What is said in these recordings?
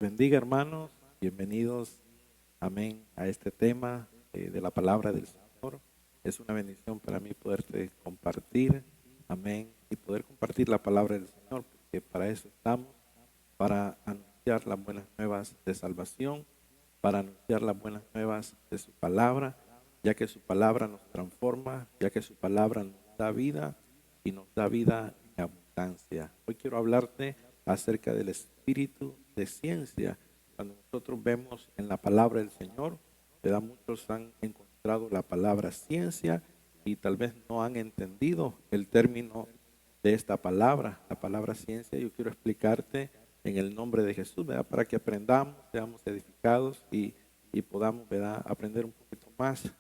Bendiga, hermanos, bienvenidos, amén, a este tema de la palabra del Señor. Es una bendición para mí poderte compartir, amén, y poder compartir la palabra del Señor, porque para eso estamos, para anunciar las buenas nuevas de salvación, para anunciar las buenas nuevas de su palabra, ya que su palabra nos transforma, ya que su palabra nos da vida y nos da vida en abundancia. Hoy quiero hablarte acerca del espíritu de ciencia. Cuando nosotros vemos en la palabra del Señor, ¿verdad? Muchos han encontrado la palabra ciencia y tal vez no han entendido el término de esta palabra, la palabra ciencia. Yo quiero explicarte en el nombre de Jesús, ¿verdad? Para que aprendamos, seamos edificados y podamos, ¿verdad?, aprender un poquito más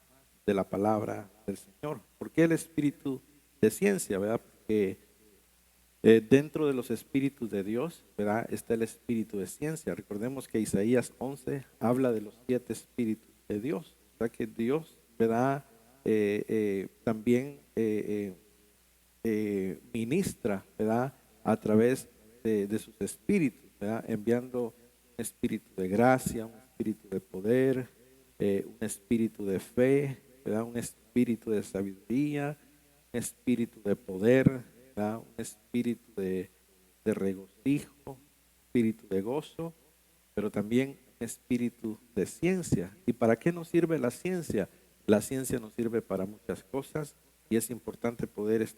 de la palabra del Señor. ¿Por qué el espíritu de ciencia, verdad? Porque dentro de los espíritus de Dios, ¿verdad?, está el espíritu de ciencia. Recordemos que Isaías 11 habla de los 7 espíritus de Dios. O sea que Dios, ¿verdad?, también ministra, ¿verdad?, a través de sus espíritus, ¿verdad?, enviando un espíritu de gracia, un espíritu de poder, un espíritu de fe, ¿verdad?, un espíritu de sabiduría, un espíritu de poder, ¿verdad?, un espíritu de regocijo, espíritu de gozo, pero también un espíritu de ciencia. ¿Y para qué nos sirve la ciencia? La ciencia nos sirve para muchas cosas y es importante poder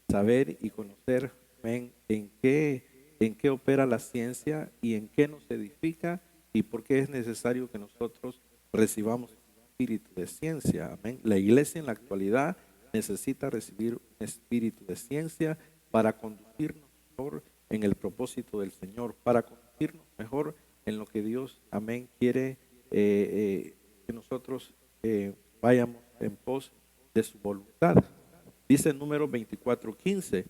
saber y conocer en qué opera la ciencia y en qué nos edifica y por qué es necesario que nosotros recibamos un espíritu de ciencia. Amén. La iglesia en la actualidad necesita recibir un espíritu de ciencia para conducirnos mejor en el propósito del Señor, para conducirnos mejor en lo que Dios, amén, quiere que nosotros vayamos en pos de su voluntad. Dice en Números 24:15,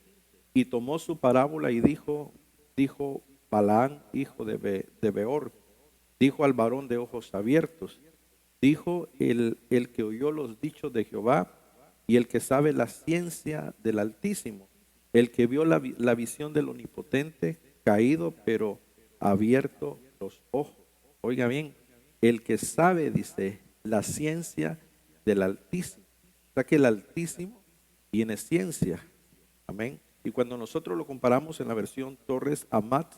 y tomó su parábola y dijo Balaán, hijo de Beor, dijo al varón de ojos abiertos, dijo el que oyó los dichos de Jehová y el que sabe la ciencia del Altísimo, el que vio la visión del Omnipotente, caído pero abierto los ojos. Oiga bien, el que sabe, dice, la ciencia del Altísimo. O sea que el Altísimo tiene ciencia. Amén. Y cuando nosotros lo comparamos en la versión Torres Amat,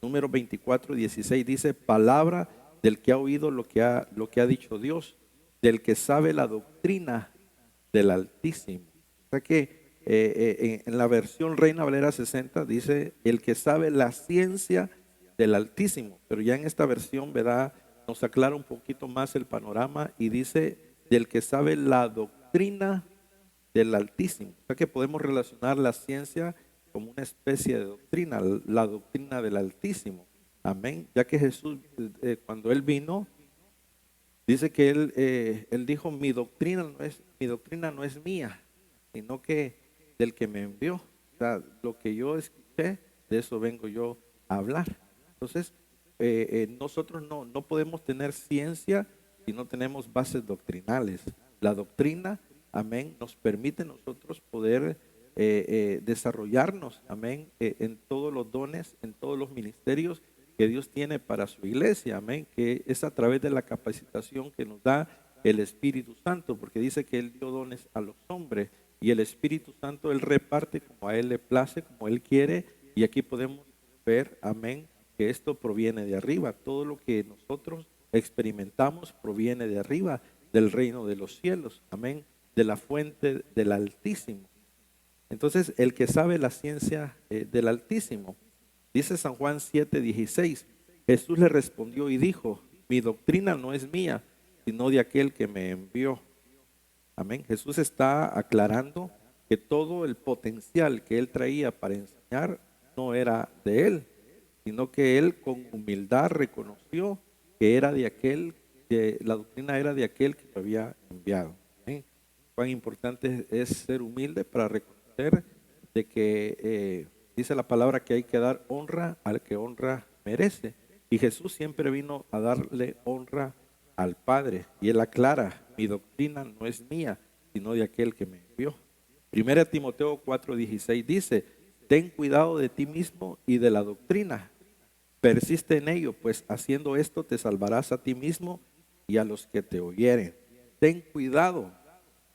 número 24:16, dice, palabra del que ha oído lo que ha dicho Dios, del que sabe la doctrina del Altísimo. O sea que en la versión Reina Valera 60 dice, el que sabe la ciencia del Altísimo. Pero ya en esta versión, ¿verdad?, nos aclara un poquito más el panorama y dice, del que sabe la doctrina del Altísimo. O sea que podemos relacionar la ciencia como una especie de doctrina, la doctrina del Altísimo. Amén. Ya que Jesús, cuando Él vino, dice que él dijo, mi doctrina no es mía, sino que del que me envió. O sea, lo que yo escuché, de eso vengo yo a hablar. Entonces, nosotros no podemos tener ciencia si no tenemos bases doctrinales. La doctrina, amén, nos permite nosotros poder desarrollarnos, amén, en todos los dones, en todos los ministerios que Dios tiene para su iglesia, amén, que es a través de la capacitación que nos da el Espíritu Santo, porque dice que Él dio dones a los hombres y el Espíritu Santo Él reparte como a Él le place, como Él quiere, y aquí podemos ver, amén, que esto proviene de arriba. Todo lo que nosotros experimentamos proviene de arriba, del reino de los cielos, amén, de la fuente del Altísimo. Entonces, el que sabe la ciencia del Altísimo, dice San Juan 7:16, Jesús le respondió y dijo, mi doctrina no es mía, sino de aquel que me envió. Amén. Jesús está aclarando que todo el potencial que él traía para enseñar no era de él, sino que él con humildad reconoció que era de aquel, que la doctrina era de aquel que lo había enviado. Amén. Cuán importante es ser humilde para reconocer de que dice la palabra que hay que dar honra al que honra merece. Y Jesús siempre vino a darle honra al Padre. Y él aclara, mi doctrina no es mía, sino de aquel que me envió. Primera Timoteo 4:16 dice, ten cuidado de ti mismo y de la doctrina. persiste en ello, pues haciendo esto te salvarás a ti mismo y a los que te oyeren. Ten cuidado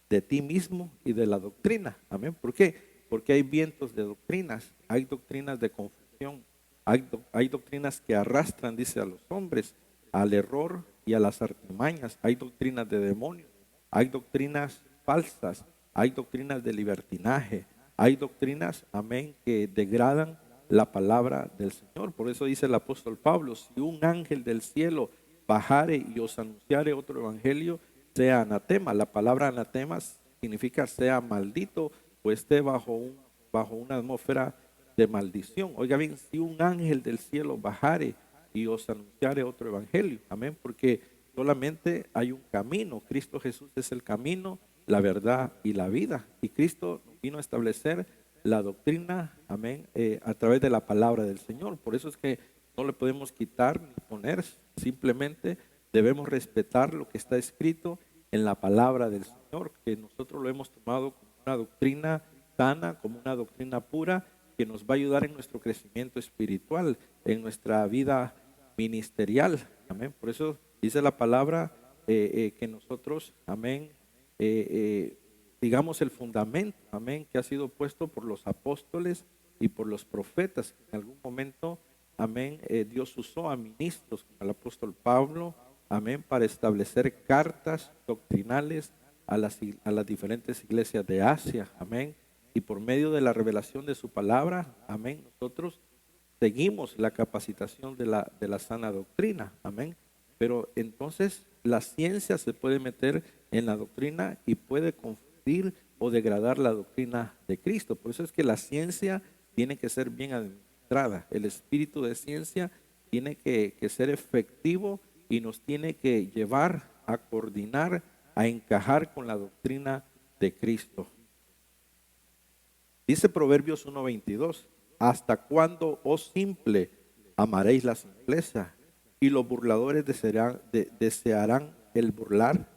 de ti mismo y de la doctrina. Amén. ¿Por qué? Porque hay vientos de doctrinas, hay doctrinas de confusión, hay doctrinas que arrastran, dice, a los hombres al error y a las artimañas. Hay doctrinas de demonios, hay doctrinas falsas, hay doctrinas de libertinaje, hay doctrinas, amén, que degradan la palabra del Señor. Por eso dice el apóstol Pablo, si un ángel del cielo bajare y os anunciare otro evangelio, sea anatema. La palabra anatema significa sea maldito o esté bajo una atmósfera de maldición. Oiga bien, si un ángel del cielo bajare y os anunciare otro evangelio, amén, porque solamente hay un camino. Cristo Jesús es el camino, la verdad y la vida. Y Cristo vino a establecer la doctrina, amén, a través de la palabra del Señor. Por eso es que no le podemos quitar ni poner, simplemente debemos respetar lo que está escrito en la palabra del Señor, que nosotros lo hemos tomado como una doctrina sana, como una doctrina pura, que nos va a ayudar en nuestro crecimiento espiritual, en nuestra vida ministerial. Amén. Por eso dice la palabra que nosotros, amén, digamos el fundamento, amén, que ha sido puesto por los apóstoles y por los profetas. En algún momento, amén, Dios usó a ministros como el apóstol Pablo, amén, para establecer cartas doctrinales a las diferentes iglesias de Asia, amén. Y por medio de la revelación de su palabra, amén, nosotros seguimos la capacitación de la sana doctrina, amén. Pero entonces la ciencia se puede meter en la doctrina y puede confundir o degradar la doctrina de Cristo. Por eso es que la ciencia tiene que ser bien administrada. El espíritu de ciencia tiene que ser efectivo y nos tiene que llevar a coordinar, a encajar con la doctrina de Cristo. Dice Proverbios 1:22, ¿hasta cuándo, oh simple, amaréis la simpleza? Y los burladores desearán el burlar,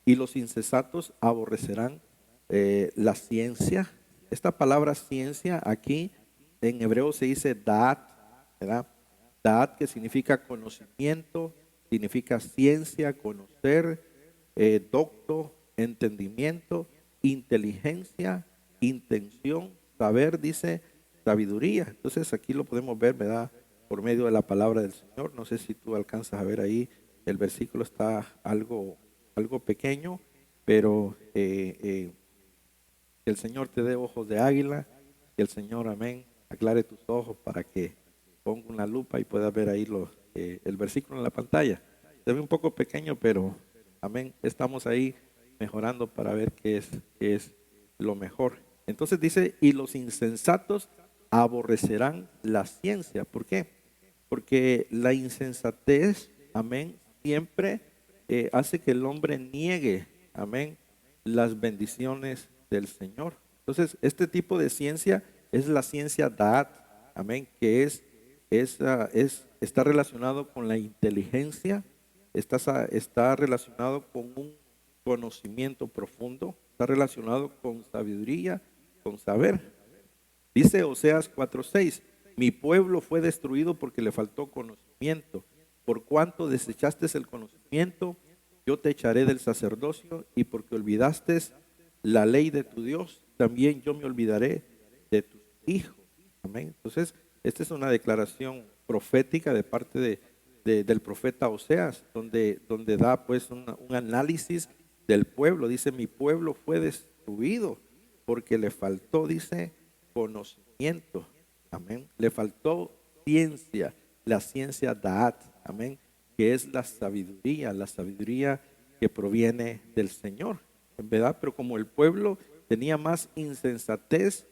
y los insensatos aborrecerán la ciencia. Esta palabra ciencia aquí en hebreo se dice da'at, ¿verdad? Da'at, que significa conocimiento, significa ciencia, conocer, docto, entendimiento, inteligencia, intención, saber, dice sabiduría. Entonces aquí lo podemos ver, ¿verdad? Por medio de la palabra del Señor. No sé si tú alcanzas a ver ahí, el versículo está algo pequeño, pero que el Señor te dé ojos de águila, que el Señor, amén, aclare tus ojos para que ponga una lupa y puedas ver ahí el versículo en la pantalla. Se ve un poco pequeño, pero amén, estamos ahí mejorando para ver qué es lo mejor. Entonces dice, y los insensatos aborrecerán la ciencia. ¿Por qué? Porque la insensatez, amén, siempre hace que el hombre niegue, amén, las bendiciones del Señor. Entonces, este tipo de ciencia es la ciencia Da'at, amén, que está relacionado con la inteligencia, está relacionado con un conocimiento profundo, está relacionado con sabiduría, con saber. Dice Oseas 4:6, mi pueblo fue destruido porque le faltó conocimiento. Por cuanto desechaste el conocimiento, yo te echaré del sacerdocio, y porque olvidaste la ley de tu Dios, también yo me olvidaré de tus hijos. Amén. Entonces, esta es una declaración profética de parte del profeta Oseas, donde da pues un análisis del pueblo. Dice, mi pueblo fue destruido porque le faltó, dice, conocimiento. Amén. Le faltó ciencia, la ciencia Da'at. Amén. Que es la sabiduría que proviene del Señor. En verdad, pero como el pueblo tenía más insensatez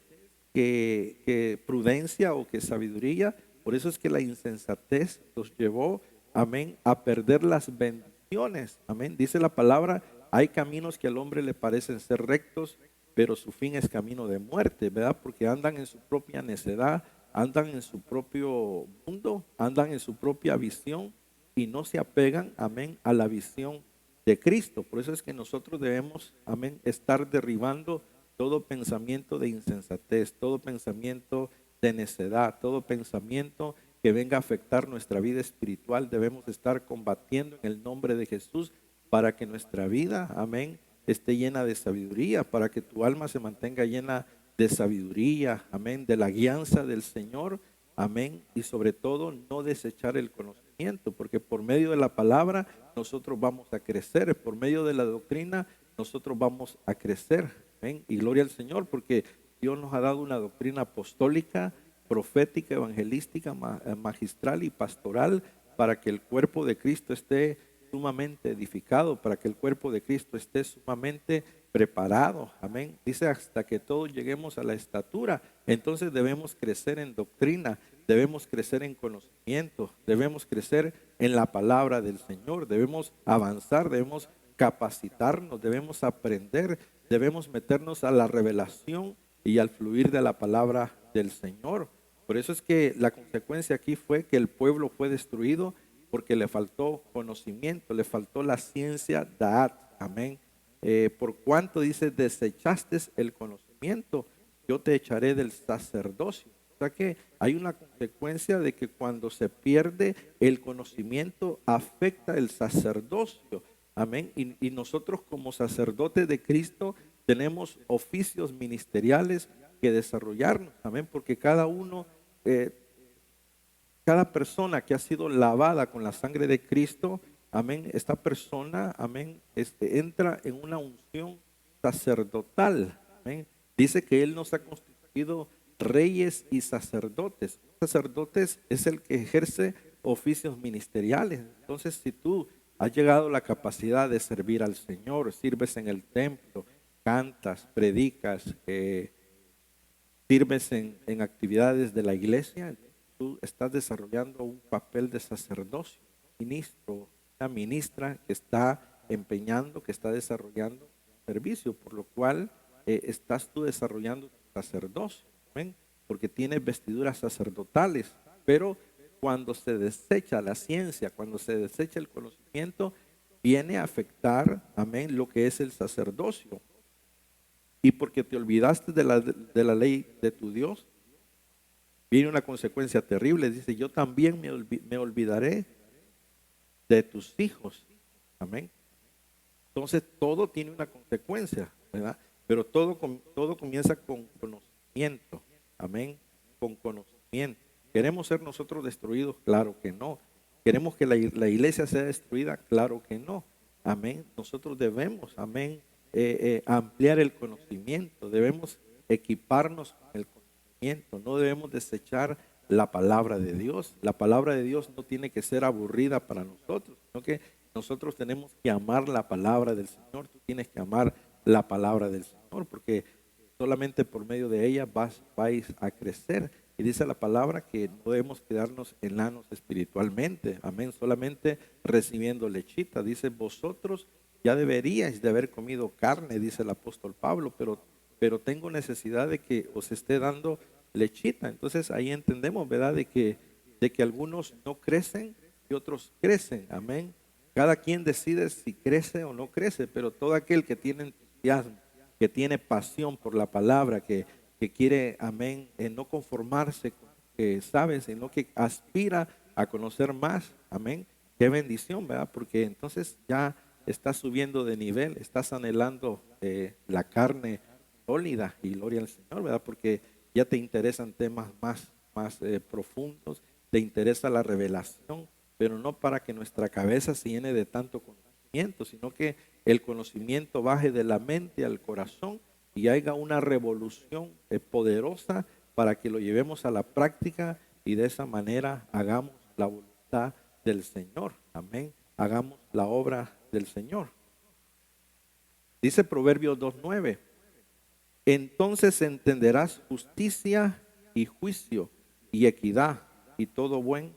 que prudencia o que sabiduría, por eso es que la insensatez los llevó, amén, a perder las bendiciones. Amén. Dice la palabra, hay caminos que al hombre le parecen ser rectos, pero su fin es camino de muerte, ¿verdad? Porque andan en su propia necedad, andan en su propio mundo, andan en su propia visión y no se apegan, amén, a la visión de Cristo. Por eso es que nosotros debemos, amén, estar derribando todo pensamiento de insensatez, todo pensamiento de necedad, todo pensamiento que venga a afectar nuestra vida espiritual, debemos estar combatiendo en el nombre de Jesús para que nuestra vida, amén, esté llena de sabiduría, para que tu alma se mantenga llena de sabiduría, amén, de la guianza del Señor, amén, y sobre todo no desechar el conocimiento, porque por medio de la palabra nosotros vamos a crecer, por medio de la doctrina nosotros vamos a crecer, amén, y gloria al Señor, porque Dios nos ha dado una doctrina apostólica, profética, evangelística, magistral y pastoral, para que el cuerpo de Cristo esté sumamente edificado, para que el cuerpo de Cristo esté sumamente preparado, amén. Dice hasta que todos lleguemos a la estatura. Entonces debemos crecer en doctrina, debemos crecer en conocimiento, debemos crecer en la palabra del Señor, debemos avanzar, debemos capacitarnos, debemos aprender, debemos meternos a la revelación y al fluir de la palabra del Señor. Por eso es que la consecuencia aquí fue que el pueblo fue destruido porque le faltó conocimiento, le faltó la ciencia Da'at, amén. Por cuanto dice, desechaste el conocimiento, yo te echaré del sacerdocio. O sea que hay una consecuencia de que cuando se pierde el conocimiento afecta el sacerdocio, amén. Y nosotros como sacerdotes de Cristo tenemos oficios ministeriales que desarrollarnos, amén, porque cada uno, cada persona que ha sido lavada con la sangre de Cristo, amén, esta persona, amén, entra en una unción sacerdotal, amén. Dice que Él nos ha constituido reyes y sacerdotes. Sacerdotes es el que ejerce oficios ministeriales. Entonces, si tú has llegado a la capacidad de servir al Señor, sirves en el templo, cantas, predicas, sirves en actividades de la iglesia, tú estás desarrollando un papel de sacerdocio, ministro, una ministra que está empeñando, que está desarrollando servicio, por lo cual estás tú desarrollando tu sacerdocio, ¿ven? Porque tienes vestiduras sacerdotales, pero cuando se desecha la ciencia, cuando se desecha el conocimiento, viene a afectar, amén, lo que es el sacerdocio. Y porque te olvidaste de la ley de tu Dios, viene una consecuencia terrible. Dice, yo también me olvidaré de tus hijos. Amén. Entonces todo tiene una consecuencia, ¿verdad? Pero todo comienza con conocimiento. Amén. Con conocimiento. ¿Queremos ser nosotros destruidos? Claro que no. ¿Queremos que la iglesia sea destruida? Claro que no. Amén. Nosotros debemos, amén, ampliar el conocimiento. Debemos equiparnos con el conocimiento. No debemos desechar la palabra de Dios. La palabra de Dios no tiene que ser aburrida para nosotros, sino que nosotros tenemos que amar la palabra del Señor. Tú tienes que amar la palabra del Señor, porque solamente por medio de ella vais a crecer. Y dice la palabra que no debemos quedarnos enanos espiritualmente. Amén. Solamente recibiendo lechita. Dice, vosotros ya deberíais de haber comido carne, dice el apóstol Pablo, pero tengo necesidad de que os esté dando lechita. Entonces ahí entendemos, ¿verdad? De que algunos no crecen y otros crecen. Amén. Cada quien decide si crece o no crece, pero todo aquel que tiene entusiasmo, que tiene pasión por la palabra, que quiere, amén, no conformarse con lo que sabe, sino que aspira a conocer más, amén. Qué bendición, ¿verdad? Porque entonces ya estás subiendo de nivel, estás anhelando la carne sólida, y gloria al Señor, ¿verdad? Porque ya te interesan temas más profundos, te interesa la revelación, pero no para que nuestra cabeza se llene de tanto conocimiento, sino que el conocimiento baje de la mente al corazón y haya una revolución poderosa para que lo llevemos a la práctica y de esa manera hagamos la voluntad del Señor. Amén. Hagamos la obra del Señor. Dice Proverbios 2:9. Entonces entenderás justicia y juicio y equidad y todo buen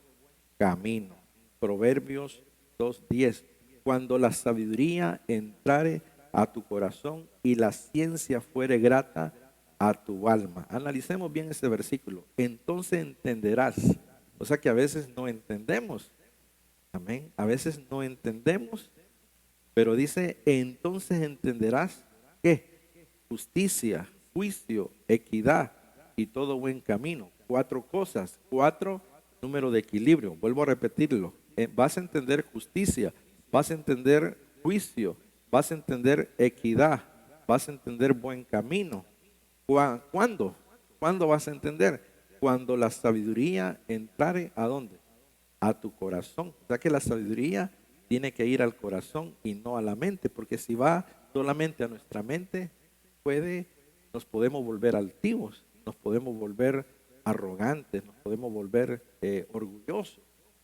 camino. Proverbios 2:10. Cuando la sabiduría entrare a tu corazón y la ciencia fuere grata a tu alma. Analicemos bien este versículo. Entonces entenderás. O sea que a veces no entendemos. Amén. A veces no entendemos, pero dice, entonces entenderás ¿qué? Justicia, juicio, equidad y todo buen camino. 4 cosas, 4 número de equilibrio. Vuelvo a repetirlo. Vas a entender justicia, vas a entender juicio, vas a entender equidad, vas a entender buen camino. ¿Cuándo? ¿Cuándo vas a entender? Cuando la sabiduría entrare ¿a dónde? A tu corazón. O sea que la sabiduría tiene que ir al corazón y no a la mente, porque si va solamente a nuestra mente, nos podemos volver altivos, nos podemos volver arrogantes, nos podemos volver orgullosos,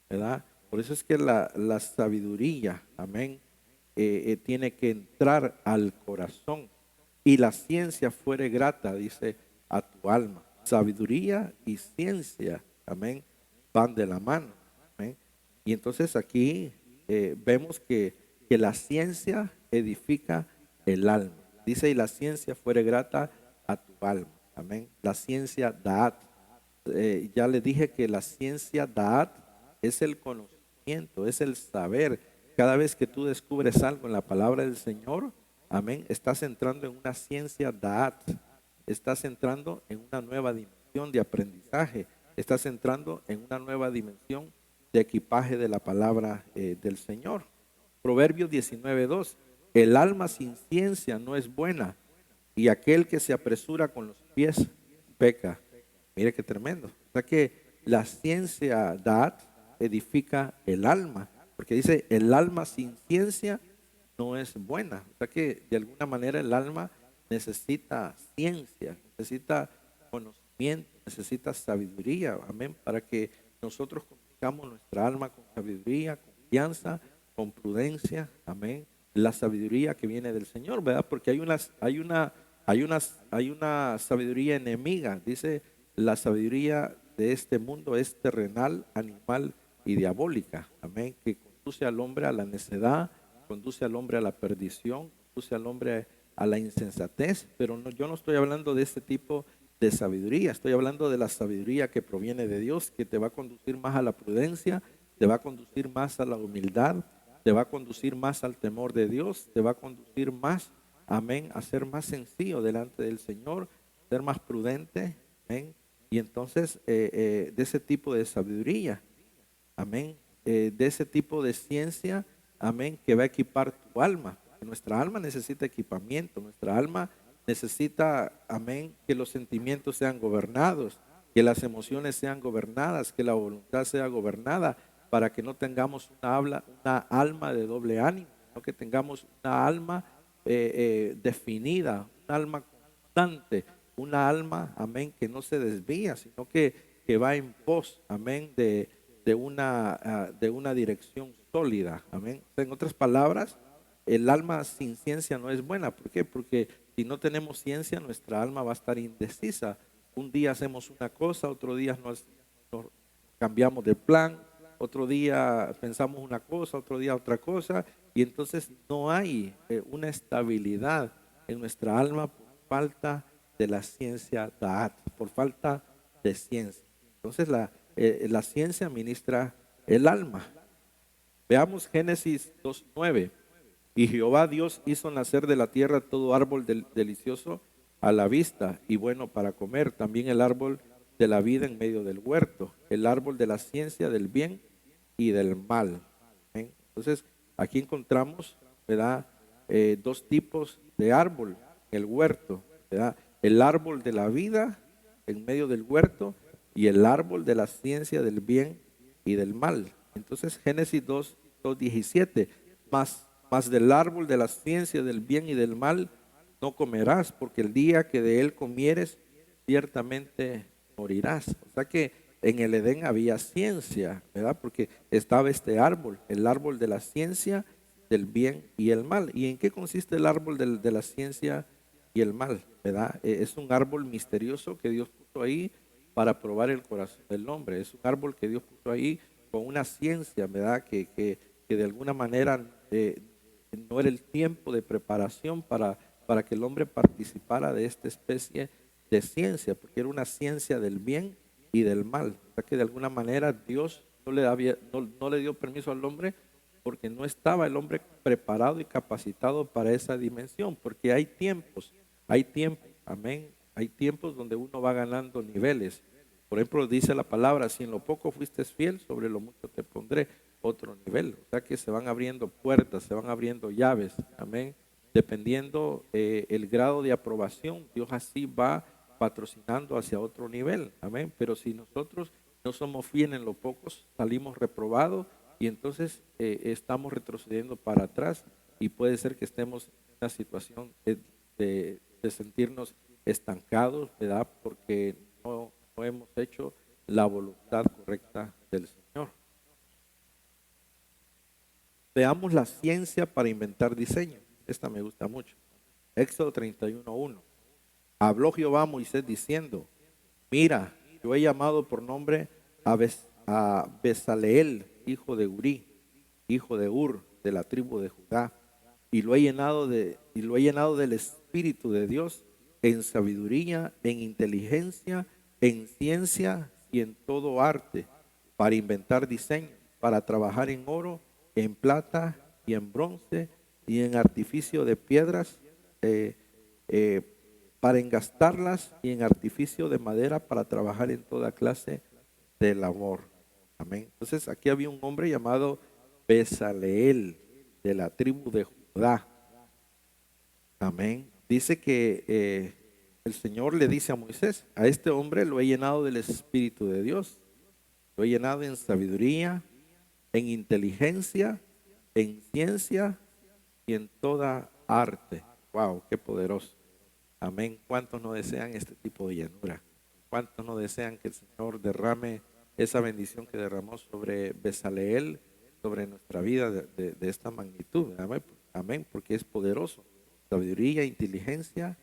¿verdad? Por eso es que la sabiduría, amén, tiene que entrar al corazón y la ciencia fuere grata, dice, a tu alma. Sabiduría y ciencia, amén, van de la mano, amén. Y entonces aquí vemos que la ciencia edifica el alma. Dice, y la ciencia fuere grata a tu alma, amén. La ciencia Da'at. Ya le dije que la ciencia Da'at es el conocimiento, es el saber. Cada vez que tú descubres algo en la palabra del Señor, amén, estás entrando en una ciencia Da'at, estás entrando en una nueva dimensión de aprendizaje, estás entrando en una nueva dimensión de equipaje de la palabra del Señor. Proverbios 19:2, el alma sin ciencia no es buena y aquel que se apresura con los pies peca. Mire qué tremendo. O sea que la ciencia Da'at edifica el alma, porque dice, el alma sin ciencia no es buena. O sea que de alguna manera el alma necesita ciencia, necesita conocimiento, necesita sabiduría, amén, para que nosotros conozcamos nuestra alma con sabiduría, confianza, con prudencia, amén. La sabiduría que viene del Señor, ¿verdad? Porque hay una sabiduría enemiga. Dice, la sabiduría de este mundo es terrenal, animal y diabólica, amén, que conduce al hombre a la necedad, conduce al hombre a la perdición, conduce al hombre a la insensatez, pero yo no estoy hablando de este tipo de sabiduría, estoy hablando de la sabiduría que proviene de Dios, que te va a conducir más a la prudencia, te va a conducir más a la humildad, te va a conducir más al temor de Dios, te va a conducir más, amén, a ser más sencillo delante del Señor, ser más prudente, amén. Y entonces de ese tipo de sabiduría, amén, de ese tipo de ciencia, amén, que va a equipar tu alma. Nuestra alma necesita equipamiento, nuestra alma necesita, amén, que los sentimientos sean gobernados, que las emociones sean gobernadas, que la voluntad sea gobernada, para que no tengamos una alma de doble ánimo, sino que tengamos una alma definida, un alma constante, una alma, amén, que no se desvía, sino que va en pos, amén, de una dirección sólida, amén. En otras palabras, el alma sin ciencia no es buena. ¿Por qué? Porque si no tenemos ciencia, nuestra alma va a estar indecisa. Un día hacemos una cosa, otro día nos cambiamos de plan, otro día pensamos una cosa, otro día otra cosa, y entonces no hay una estabilidad en nuestra alma por falta de la ciencia Da'at, por falta de ciencia. Entonces la ciencia ministra el alma. Veamos Génesis 2:9. Y Jehová Dios hizo nacer de la tierra todo árbol delicioso a la vista y bueno para comer, también el árbol de la vida en medio del huerto, el árbol de la ciencia del bien y del mal. ¿Ven? Entonces, aquí encontramos, ¿verdad? Dos tipos de árbol en el huerto, ¿verdad? El árbol de la vida en medio del huerto y el árbol de la ciencia del bien y del mal. Entonces, Génesis 2:17, mas del árbol de la ciencia del bien y del mal no comerás, porque el día que de él comieres, ciertamente morirás. O sea que en el Edén había ciencia, ¿verdad? Porque estaba este árbol, el árbol de la ciencia del bien y el mal. ¿Y en qué consiste el árbol de la ciencia y el mal? ¿Verdad? Es un árbol misterioso que Dios puso ahí para probar el corazón del hombre. Es un árbol que Dios puso ahí con una ciencia, ¿verdad? Que de alguna manera no era el tiempo de preparación para que el hombre participara de esta especie de ciencia, porque era una ciencia del bien y del mal. O sea que de alguna manera Dios no le dio permiso al hombre porque no estaba el hombre preparado y capacitado para esa dimensión, porque hay tiempos, amén, hay tiempos donde uno va ganando niveles. Por ejemplo, dice la palabra, si en lo poco fuiste fiel, sobre lo mucho te pondré otro nivel. O sea que se van abriendo puertas, se van abriendo llaves, amén. Dependiendo el grado de aprobación, Dios así va patrocinando hacia otro nivel, amén. Pero si nosotros no somos fieles en lo pocos, salimos reprobados y entonces estamos retrocediendo para atrás y puede ser que estemos en una situación de sentirnos estancados, ¿verdad? Porque no hemos hecho la voluntad correcta del Señor. Veamos la ciencia para inventar diseño. Esta me gusta mucho. Éxodo 31:1. Habló Jehová a Moisés diciendo: mira, yo he llamado por nombre a Bezaleel, hijo de Uri, hijo de Ur, de la tribu de Judá, y lo he llenado del Espíritu de Dios, en sabiduría, en inteligencia, en ciencia y en todo arte, para inventar diseños, para trabajar en oro, en plata y en bronce y en artificio de piedras, eh, eh, para engastarlas y en artificio de madera, para trabajar en toda clase de labor. Amén. Entonces aquí había un hombre llamado Bezaleel, de la tribu de Judá. Amén. Dice que el Señor le dice a Moisés: a este hombre lo he llenado del Espíritu de Dios, lo he llenado en sabiduría, en inteligencia, en ciencia y en toda arte. Wow, qué poderoso. Amén. ¿Cuántos no desean este tipo de llenura? ¿Cuántos no desean que el Señor derrame esa bendición que derramó sobre Bezaleel, sobre nuestra vida de esta magnitud? Amén. Amén, porque es poderoso. Sabiduría, inteligencia,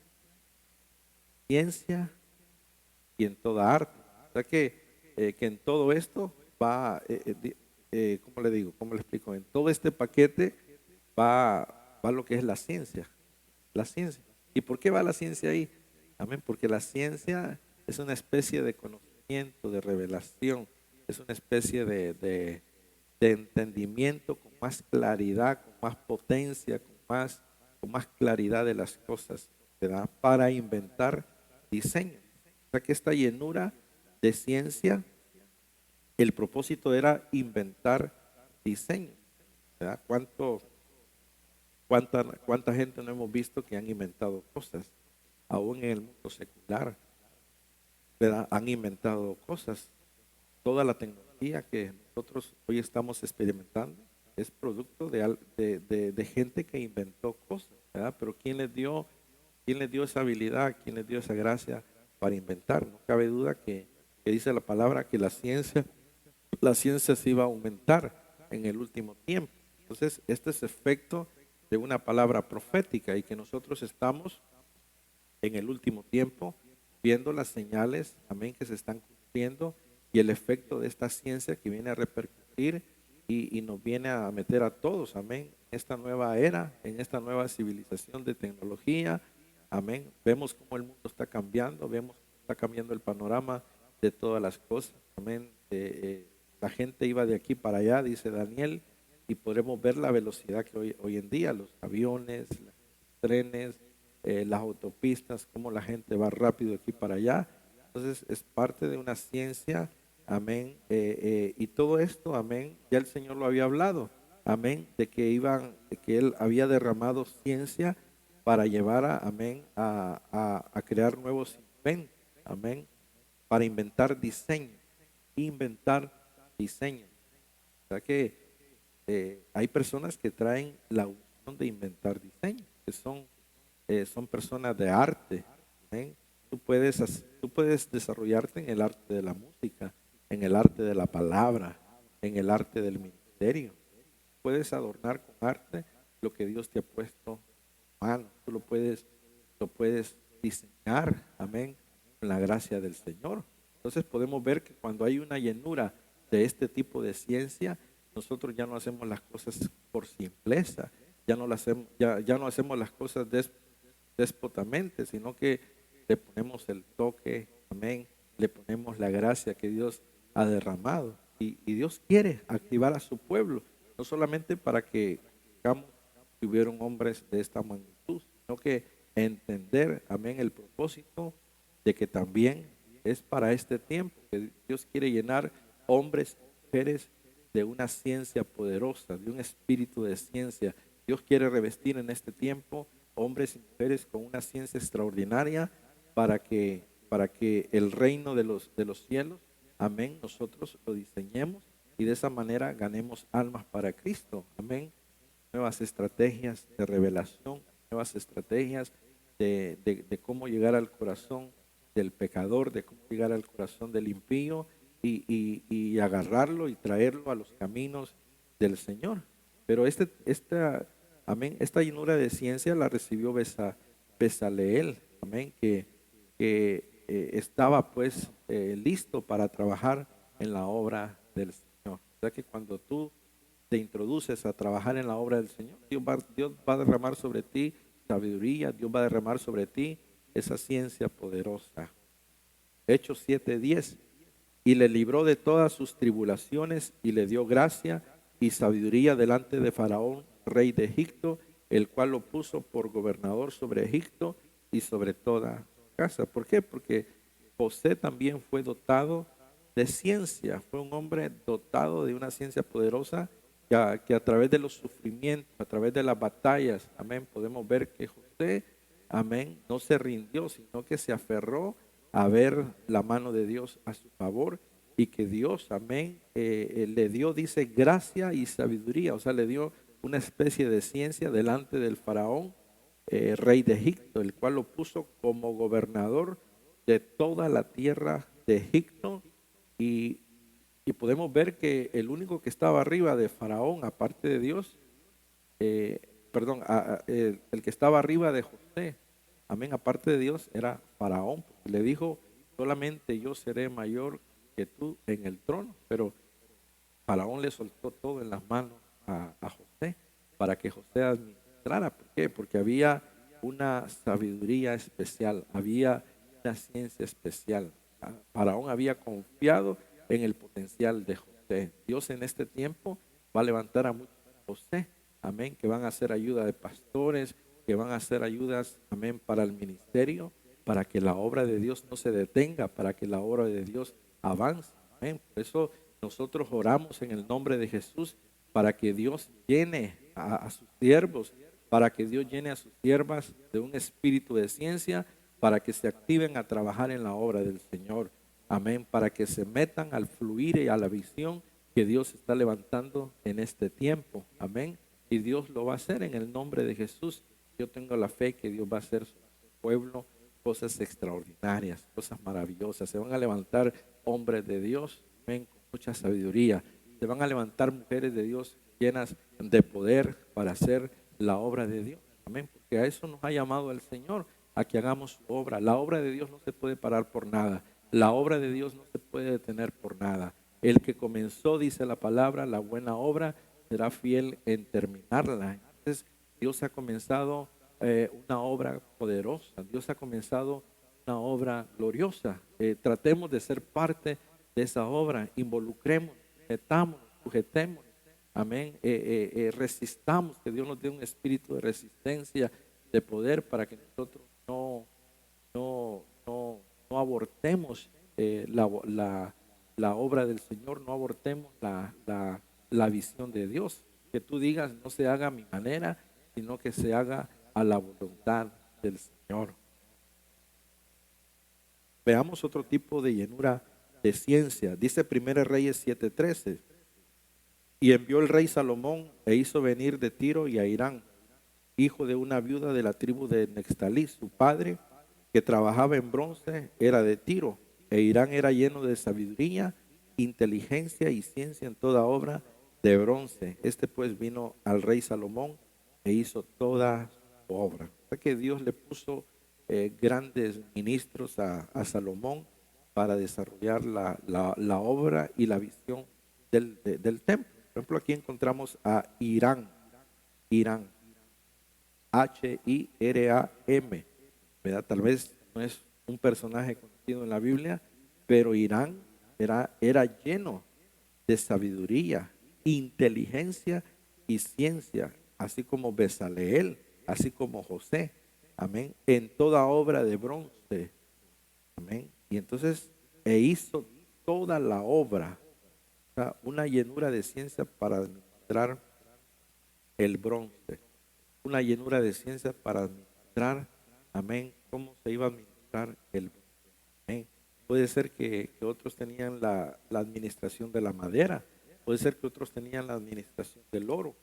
ciencia y en toda arte. O sea que en todo esto va, ¿cómo le digo? ¿Cómo le explico? En todo este paquete va lo que es la ciencia. La ciencia. ¿Y por qué va la ciencia ahí? Amén, porque la ciencia es una especie de conocimiento, de revelación, es una especie de entendimiento con más claridad, con más potencia, con más claridad de las cosas, ¿verdad? Para inventar diseños. O sea que esta llenura de ciencia, el propósito era inventar diseños, ¿verdad? ¿Cuánta gente no hemos visto que han inventado cosas? Aún en el mundo secular, ¿verdad? Han inventado cosas. Toda la tecnología que nosotros hoy estamos experimentando es producto de gente que inventó cosas, ¿verdad? Pero quién les dio esa habilidad? ¿Quién les dio esa gracia para inventar? No cabe duda que dice la palabra que la ciencia se iba a aumentar en el último tiempo. Entonces, este es efecto de una palabra profética y que nosotros estamos en el último tiempo viendo las señales, amén, que se están cumpliendo y el efecto de esta ciencia que viene a repercutir y nos viene a meter a todos, amén, en esta nueva era, en esta nueva civilización de tecnología, amén. Vemos cómo el mundo está cambiando, vemos cómo está cambiando el panorama de todas las cosas, amén. La gente iba de aquí para allá, dice Daniel, y podremos ver la velocidad que hoy en día, los aviones, los trenes, las autopistas, cómo la gente va rápido de aquí para allá. Entonces es parte de una ciencia, amén. Y todo esto, amén, ya el Señor lo había hablado, amén, de que Él había derramado ciencia para llevar amén, a crear nuevos inventos, amén, para inventar diseños. O sea que hay personas que traen la unción de inventar diseños, que son personas de arte. ¿Amén? Tú puedes desarrollarte en el arte de la música, en el arte de la palabra, en el arte del ministerio. Puedes adornar con arte lo que Dios te ha puesto en mano. Tú lo puedes diseñar, amén, con la gracia del Señor. Entonces podemos ver que cuando hay una llenura de este tipo de ciencia, nosotros ya no hacemos las cosas por simpleza, ya no hacemos las cosas déspotamente, sino que le ponemos el toque, amén, le ponemos la gracia que Dios ha derramado. Y Dios quiere activar a su pueblo, no solamente para que hubieron hombres de esta magnitud, sino que entender, amén, el propósito de que también es para este tiempo, que Dios quiere llenar hombres y mujeres de una ciencia poderosa, de un espíritu de ciencia. Dios quiere revestir en este tiempo hombres y mujeres con una ciencia extraordinaria para que el reino de los cielos, amén, nosotros lo diseñemos y de esa manera ganemos almas para Cristo, amén. Nuevas estrategias de revelación, nuevas estrategias de cómo llegar al corazón del pecador, de cómo llegar al corazón del impío y agarrarlo y traerlo a los caminos del Señor. Pero amén, esta llenura de ciencia la recibió Bezaleel, amén, que estaba pues listo para trabajar en la obra del Señor. O sea que cuando tú te introduces a trabajar en la obra del Señor, Dios va a derramar sobre ti sabiduría, Dios va a derramar sobre ti esa ciencia poderosa. Hechos 7:10, y le libró de todas sus tribulaciones y le dio gracia y sabiduría delante de Faraón, rey de Egipto, el cual lo puso por gobernador sobre Egipto y sobre toda casa. ¿Por qué? Porque José también fue dotado de ciencia, fue un hombre dotado de una ciencia poderosa que a través de los sufrimientos, a través de las batallas, amén, podemos ver que José, amén, no se rindió, sino que se aferró a ver la mano de Dios a su favor y que Dios, amén, le dio, dice, gracia y sabiduría, o sea, le dio una especie de ciencia delante del faraón, rey de Egipto, el cual lo puso como gobernador de toda la tierra de Egipto y, y podemos ver que el único que estaba arriba de Faraón, aparte de Dios, el que estaba arriba de José, amén, aparte de Dios, era Faraón. Le dijo, solamente yo seré mayor que tú en el trono, pero Faraón le soltó todo en las manos a José para que José administrara. ¿Por qué? Porque había una sabiduría especial, había una ciencia especial. Faraón había confiado en el potencial de José. Dios en este tiempo va a levantar a muchos José, amén, que van a hacer ayuda de pastores, que van a hacer ayudas, amén, para el ministerio, para que la obra de Dios no se detenga, para que la obra de Dios avance, amén. Por eso nosotros oramos en el nombre de Jesús para que Dios llene a sus siervos, para que Dios llene a sus siervas de un espíritu de ciencia, para que se activen a trabajar en la obra del Señor. Amén, para que se metan al fluir y a la visión que Dios está levantando en este tiempo. Amén. Y Dios lo va a hacer en el nombre de Jesús. Yo tengo la fe que Dios va a hacer su pueblo cosas extraordinarias, cosas maravillosas. Se van a levantar hombres de Dios, amén, con mucha sabiduría. Se van a levantar mujeres de Dios llenas de poder para hacer la obra de Dios. Amén, porque a eso nos ha llamado el Señor, a que hagamos su obra. La obra de Dios no se puede parar por nada. La obra de Dios no se puede detener por nada. El que comenzó, dice la palabra, la buena obra, será fiel en terminarla. Entonces, Dios ha comenzado una obra poderosa. Dios ha comenzado una obra gloriosa. Tratemos de ser parte de esa obra. Involucremos, metamos, sujetemos. Amén. Resistamos, que Dios nos dé un espíritu de resistencia, de poder, para que nosotros no abortemos la obra del Señor, no abortemos la visión de Dios. Que tú digas, no se haga a mi manera, sino que se haga a la voluntad del Señor. Veamos otro tipo de llenura de ciencia. Dice 1 Reyes 7:13. Y envió el rey Salomón e hizo venir de Tiro y a Irán, hijo de una viuda de la tribu de Nextalí. Su padre, que trabajaba en bronce, era de Tiro, e Irán era lleno de sabiduría, inteligencia y ciencia en toda obra de bronce. Este pues vino al rey Salomón e hizo toda su obra. O sea que Dios le puso grandes ministros a Salomón para desarrollar la obra y la visión del templo. Por ejemplo, aquí encontramos a Irán, Hiram, ¿verdad? Tal vez no es un personaje conocido en la Biblia, pero Irán era lleno de sabiduría, inteligencia y ciencia, así como Bezaleel, así como José, amén, en toda obra de bronce, amén. Y entonces, hizo toda la obra, o sea, una llenura de ciencia para administrar el bronce, una llenura de ciencia para administrar, amén, cómo se iba a administrar el bronce. Amén. Puede ser que otros tenían la administración de la madera, puede ser que otros tenían la administración del oro,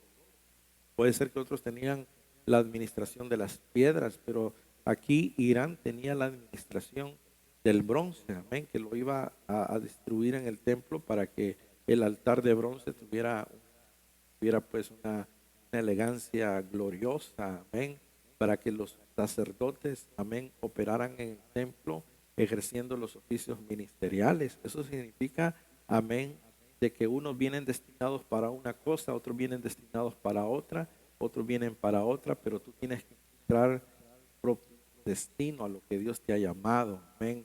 puede ser que otros tenían la administración de las piedras, pero aquí Irán tenía la administración del bronce, amén, que lo iba a distribuir en el templo para que el altar de bronce tuviera pues una elegancia gloriosa, amén, para que los sacerdotes, amén, operaran en el templo ejerciendo los oficios ministeriales. Eso significa, amén, de que unos vienen destinados para una cosa, otros vienen destinados para otra, otros vienen para otra, pero tú tienes que encontrar tu propio destino a lo que Dios te ha llamado, amén.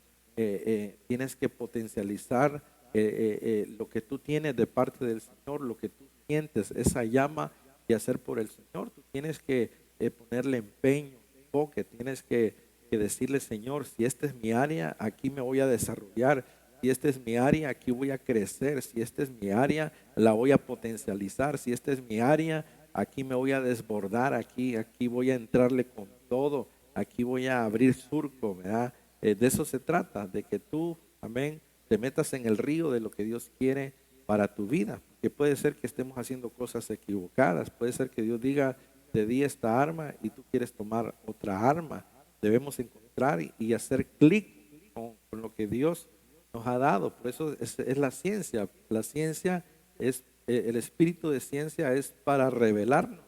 Tienes que potencializar lo que tú tienes de parte del Señor, lo que tú sientes, esa llama de hacer por el Señor. Tú tienes que ponerle empeño, enfoque, tienes que decirle, Señor, si esta es mi área, aquí me voy a desarrollar. Si esta es mi área, aquí voy a crecer. Si esta es mi área, la voy a potencializar. Si esta es mi área, aquí me voy a desbordar. Aquí voy a entrarle con todo. Aquí voy a abrir surco, ¿verdad? De eso se trata, de que tú, amén, te metas en el río de lo que Dios quiere para tu vida. Que puede ser que estemos haciendo cosas equivocadas. Puede ser que Dios diga, te di esta arma y tú quieres tomar otra arma. Debemos encontrar y hacer clic con lo que Dios nos ha dado. Por eso es la ciencia. La ciencia es, el espíritu de ciencia es para revelarnos.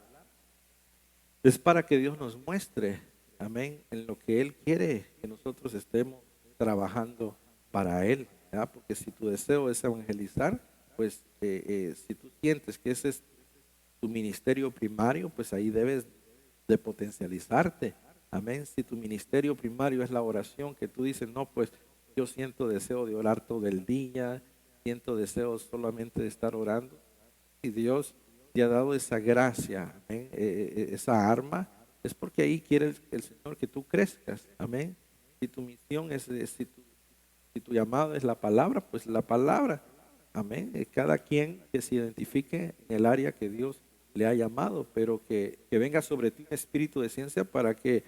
Es para que Dios nos muestre, amén, en lo que Él quiere que nosotros estemos trabajando para Él, ¿verdad? Porque si tu deseo es evangelizar, pues si tú sientes que ese es tu ministerio primario, pues ahí debes de potencializarte. Amén. Si tu ministerio primario es la oración, que tú dices, no, pues yo siento deseo de orar todo el día, siento deseo solamente de estar orando. Y Dios te ha dado esa gracia, amén, esa arma, es porque ahí quiere el Señor que tú crezcas. Amén. Si tu misión si tu llamado es la palabra, pues la palabra. Amén. Cada quien que se identifique en el área que Dios le ha llamado, pero que venga sobre ti un espíritu de ciencia para que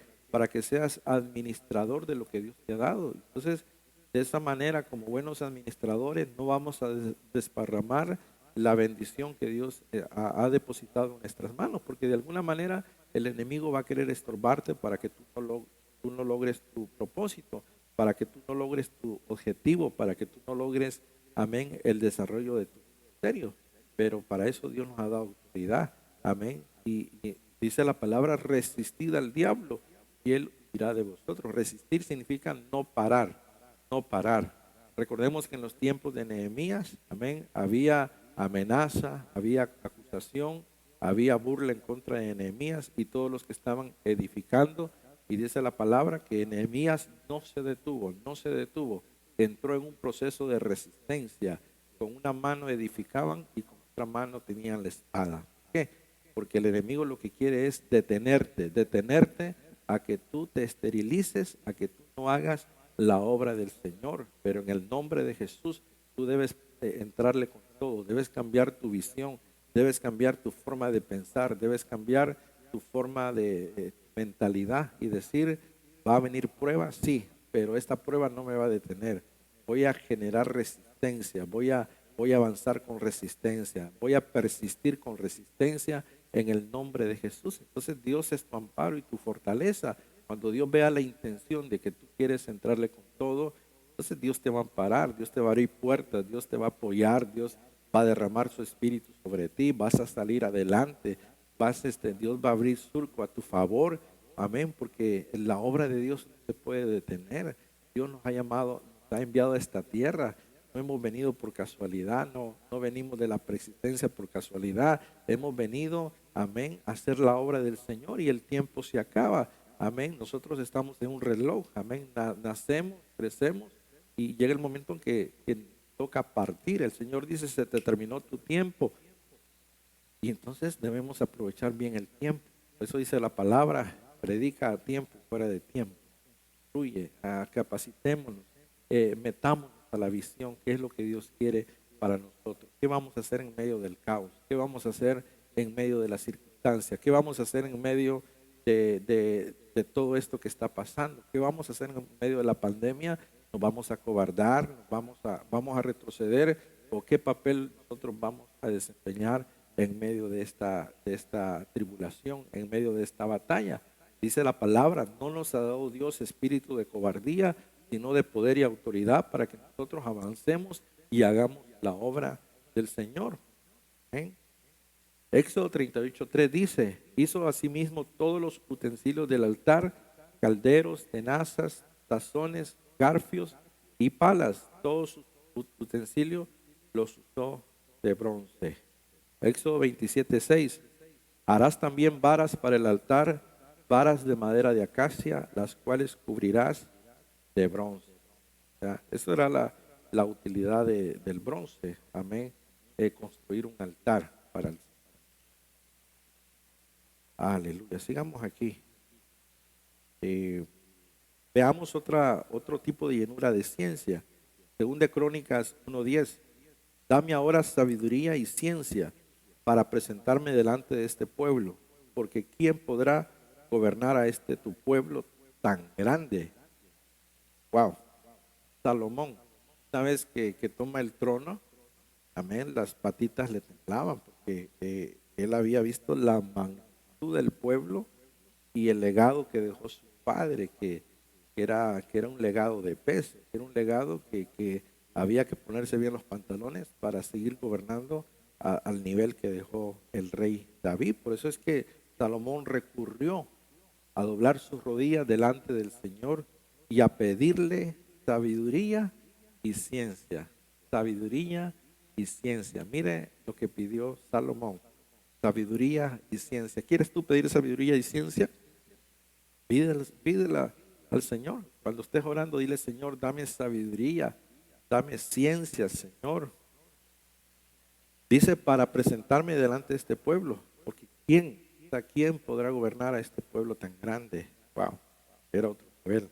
seas administrador de lo que Dios te ha dado. Entonces, de esa manera, como buenos administradores, no vamos a desparramar la bendición que Dios ha depositado en nuestras manos, porque de alguna manera el enemigo va a querer estorbarte para que tú no logres tu propósito, para que tú no logres tu objetivo, para que tú no logres, amén, el desarrollo de tu ministerio. Pero para eso Dios nos ha dado autoridad, amén. Y dice la palabra, resistid al diablo y él huirá de vosotros. Resistir significa no parar, no parar. Recordemos que en los tiempos de Nehemías, amén, había amenaza, había acusación, había burla en contra de Nehemías y todos los que estaban edificando. Y dice la palabra que Nehemías no se detuvo, no se detuvo. Entró en un proceso de resistencia. Con una mano edificaban y con otra mano tenían la espada. ¿Por qué? Porque el enemigo lo que quiere es detenerte a que tú te esterilices, a que tú no hagas la obra del Señor. Pero en el nombre de Jesús tú debes entrarle con todo, debes cambiar tu visión, debes cambiar tu forma de pensar, debes cambiar tu forma de mentalidad y decir, va a venir prueba, sí, pero esta prueba no me va a detener. Voy a generar resistencia, voy a avanzar con resistencia, voy a persistir con resistencia en el nombre de Jesús. Entonces Dios es tu amparo y tu fortaleza. Cuando Dios vea la intención de que tú quieres entrarle con todo, entonces Dios te va a amparar, Dios te va a abrir puertas, Dios te va a apoyar, Dios va a derramar su espíritu sobre ti, vas a salir adelante, Dios va a abrir surco a tu favor, amén, porque la obra de Dios no se puede detener. Dios nos ha llamado, nos ha enviado a esta tierra. No hemos venido por casualidad, no venimos de la preexistencia por casualidad. Hemos venido, amén, a hacer la obra del Señor y el tiempo se acaba. Amén. Nosotros estamos en un reloj, amén. Nacemos, crecemos y llega el momento en que toca partir. El Señor dice, se te terminó tu tiempo. Y entonces debemos aprovechar bien el tiempo. Por eso dice la palabra, predica a tiempo, fuera de tiempo. Fluye, capacitémonos. metámonos a la visión, qué es lo que Dios quiere para nosotros. ¿Qué vamos a hacer en medio del caos? ¿Qué vamos a hacer en medio de las circunstancias? ¿Qué vamos a hacer en medio de todo esto que está pasando? ¿Qué vamos a hacer en medio de la pandemia? ¿Nos vamos a acobardar? ¿Vamos a retroceder? ¿O qué papel nosotros vamos a desempeñar en medio de esta tribulación, en medio de esta batalla? Dice la palabra, no nos ha dado Dios espíritu de cobardía, sino de poder y autoridad para que nosotros avancemos y hagamos la obra del Señor. ¿Amén? Éxodo 38:3 dice, hizo asimismo todos los utensilios del altar, calderos, tenazas, tazones, garfios y palas. Todos sus utensilios los usó de bronce. Éxodo 27:6, harás también varas para el altar, varas de madera de acacia, las cuales cubrirás de bronce. Eso era la utilidad del bronce. Amén. Construir un altar para el Señor. Aleluya. Sigamos aquí. Veamos otro tipo de llenura de ciencia. Según de Crónicas 1:10. Dame ahora sabiduría y ciencia para presentarme delante de este pueblo, porque ¿quién podrá gobernar a este tu pueblo tan grande? Wow. Salomón, una vez que toma el trono, amén, las patitas le temblaban porque él había visto la magnitud del pueblo y el legado que dejó su padre, que era un legado de peso, que era un legado que había que ponerse bien los pantalones para seguir gobernando al nivel que dejó el rey David. Por eso es que Salomón recurrió a doblar sus rodillas delante del Señor y a pedirle sabiduría y ciencia. Sabiduría y ciencia. Mire lo que pidió Salomón. Sabiduría y ciencia. ¿Quieres tú pedir sabiduría y ciencia? Pídela al Señor. Cuando estés orando, dile, Señor, dame sabiduría, dame ciencia, Señor. Dice, para presentarme delante de este pueblo, porque ¿quién podrá gobernar a este pueblo tan grande? Wow, era otro nivel,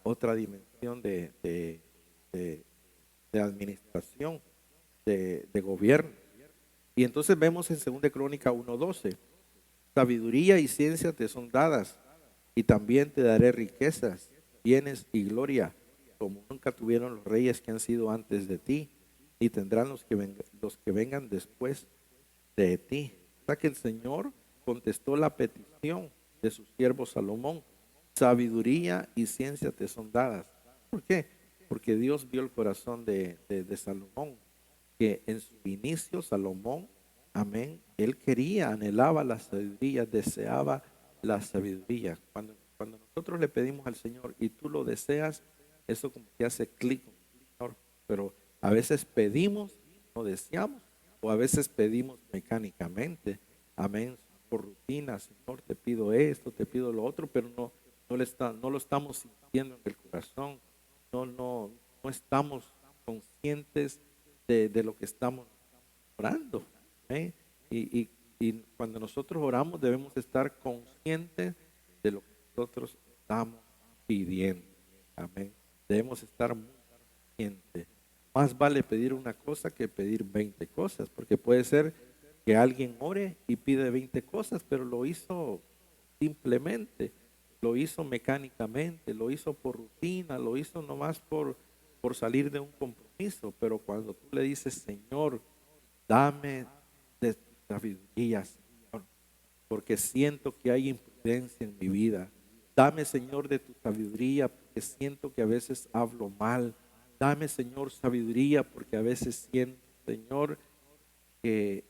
otra dimensión de administración, de gobierno. Y entonces vemos en 2 Crónica 1:12, sabiduría y ciencia te son dadas, y también te daré riquezas, bienes y gloria, como nunca tuvieron los reyes que han sido antes de ti, y tendrán los que vengan después de ti. O sea que el Señor contestó la petición de su siervo Salomón. Sabiduría y ciencia te son dadas. ¿Por qué? Porque Dios vio el corazón de Salomón, que en su inicio Salomón, amén, él quería, anhelaba la sabiduría, deseaba la sabiduría. Cuando nosotros le pedimos al Señor y tú lo deseas, eso como que hace clic con el Señor. Pero a veces pedimos, no deseamos, o a veces pedimos mecánicamente, amén, por rutina, Señor, te pido esto, te pido lo otro, pero no lo estamos sintiendo en el corazón, no estamos conscientes de lo que estamos orando. ¿Eh? Y cuando nosotros oramos debemos estar conscientes de lo que nosotros estamos pidiendo. Amén. Debemos estar muy conscientes. Más vale pedir una cosa que pedir 20 cosas, porque puede ser que alguien ore y pide 20 cosas, pero lo hizo simplemente, lo hizo mecánicamente, lo hizo por rutina, lo hizo nomás por salir de un compromiso. Pero cuando tú le dices, Señor, dame de tu sabiduría, Señor, porque siento que hay imprudencia en mi vida. Dame, Señor, de tu sabiduría, porque siento que a veces hablo mal. Dame, Señor, sabiduría, porque a veces siento, Señor, que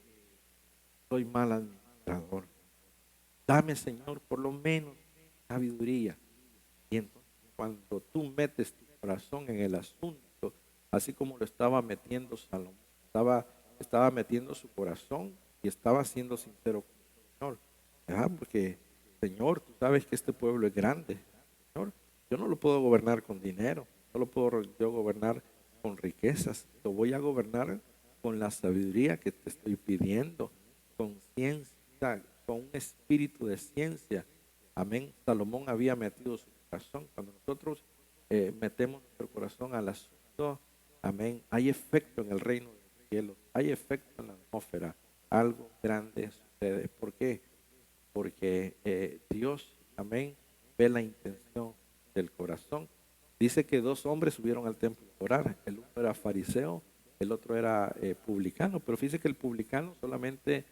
soy mal administrador. Dame, Señor, por lo menos sabiduría. Y entonces, cuando tú metes tu corazón en el asunto, así como lo estaba metiendo Salomón, estaba metiendo su corazón y estaba siendo sincero con el Señor. Porque, Señor, tú sabes que este pueblo es grande. Señor, yo no lo puedo gobernar con dinero, no lo puedo yo gobernar con riquezas, lo voy a gobernar con la sabiduría que te estoy pidiendo, con ciencia, con un espíritu de ciencia. Amén. Salomón había metido su corazón. Cuando nosotros metemos nuestro corazón al asunto, amén, hay efecto en el reino de los cielos, hay efecto en la atmósfera, algo grande sucede. ¿Por qué? Porque Dios, amén, ve la intención del corazón. Dice que dos hombres subieron al templo a orar. El uno era fariseo, el otro era publicano. Pero fíjese que el publicano solamente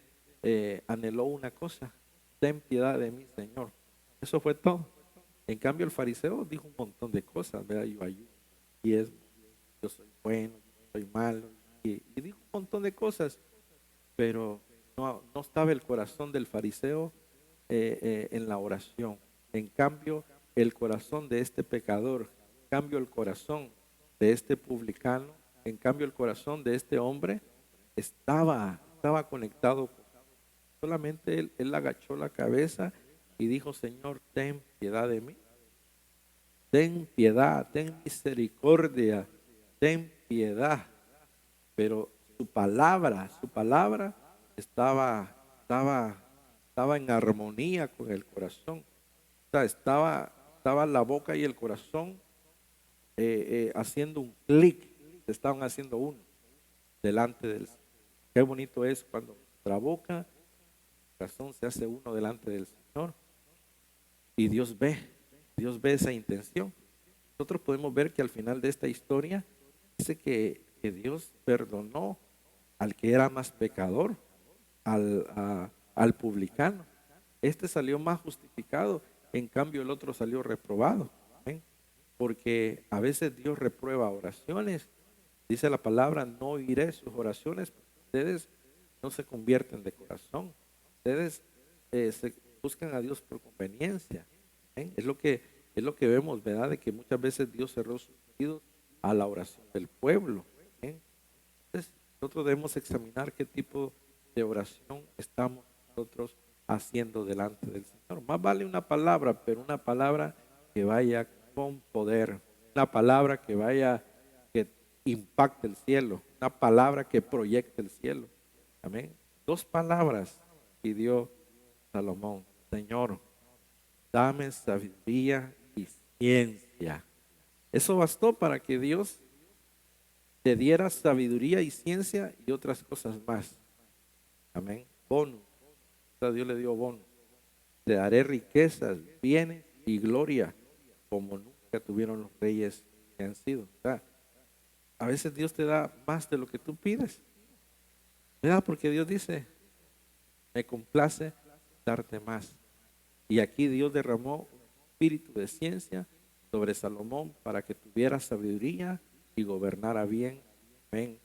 anheló una cosa: ten piedad de mí, Señor. Eso fue todo. En cambio, el fariseo dijo un montón de cosas, ¿verdad? Yo ayuno, y es, yo soy bueno, yo soy malo, y dijo un montón de cosas, pero no estaba el corazón del fariseo en la oración. En cambio, el corazón de este pecador, en cambio el corazón de este publicano, en cambio el corazón de este hombre estaba conectado. Solamente él agachó la cabeza y dijo: Señor, ten piedad de mí, ten piedad, ten misericordia, ten piedad. Pero su palabra estaba en armonía con el corazón. O sea, estaba la boca y el corazón haciendo un clic, estaban haciendo uno delante del Señor. Qué bonito es cuando nuestra boca, el corazón se hace uno delante del Señor y Dios ve esa intención. Nosotros podemos ver que al final de esta historia dice que Dios perdonó al que era más pecador, al publicano. Este salió más justificado, en cambio el otro salió reprobado. ¿Ven? Porque a veces Dios reprueba oraciones. Dice la palabra: no oiré sus oraciones, porque ustedes no se convierten de corazón. Ustedes se buscan a Dios por conveniencia. ¿Ven? Es lo que vemos, ¿verdad? De que muchas veces Dios cerró sus oídos a la oración del pueblo. ¿Ven? Entonces, nosotros debemos examinar qué tipo de oración estamos nosotros haciendo delante del Señor. Más vale una palabra, pero una palabra que vaya con poder, una palabra que vaya, que impacte el cielo, una palabra que proyecte el cielo. Amén. Dos palabras pidió Salomón: Señor, dame sabiduría y ciencia. Eso bastó para que Dios te diera sabiduría y ciencia y otras cosas más. Amén. Bonus. O sea, Dios le dio bonus. Te daré riquezas, bienes y gloria como nunca tuvieron los reyes que han sido. O sea, a veces Dios te da más de lo que tú pides. ¿Verdad? Porque Dios dice: me complace darte más. Y aquí Dios derramó un espíritu de ciencia sobre Salomón para que tuviera sabiduría y gobernara bien, amén,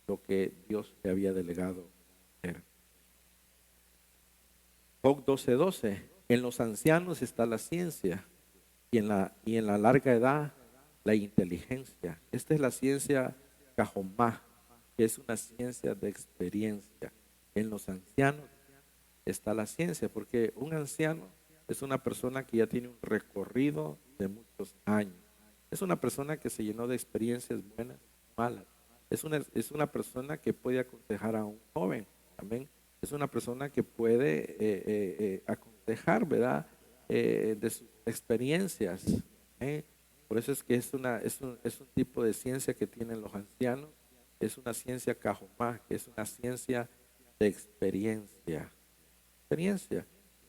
lo que Dios le había delegado hacer. Job 12:12: en los ancianos está la ciencia y en la larga edad la inteligencia. Esta es la ciencia Cajomá, que es una ciencia de experiencia. En los ancianos está la ciencia, porque un anciano es una persona que ya tiene un recorrido de muchos años. Es una persona que se llenó de experiencias buenas y malas. Es una persona que puede aconsejar a un joven. Amén. Es una persona que puede aconsejar, ¿verdad? De sus experiencias. ¿Eh? Por eso es que es un tipo de ciencia que tienen los ancianos. Es una ciencia cajomá, que es una ciencia de experiencia. Experiencia.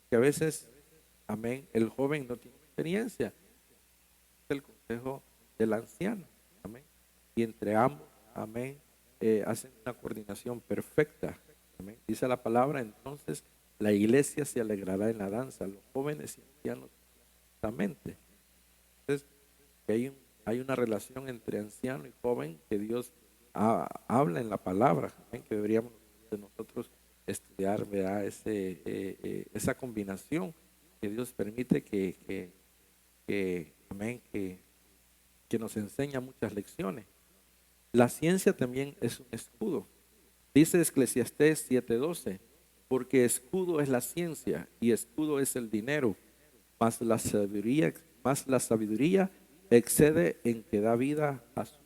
Que a veces, amén, el joven no tiene experiencia. Es el consejo del anciano. Amén. Y entre ambos, amén, hacen una coordinación perfecta. Amén. Dice la palabra: entonces la iglesia se alegrará en la danza, los jóvenes y ancianos justamente. Entonces, que hay una relación entre anciano y joven que Dios habla en la palabra. Amén. Que deberíamos de nosotros estudiar, ¿verdad? Esa combinación que Dios permite amén, que nos enseña muchas lecciones. La ciencia también es un escudo. Dice Eclesiastés 7:12: porque escudo es la ciencia y escudo es el dinero, más la sabiduría excede en que da vida a sus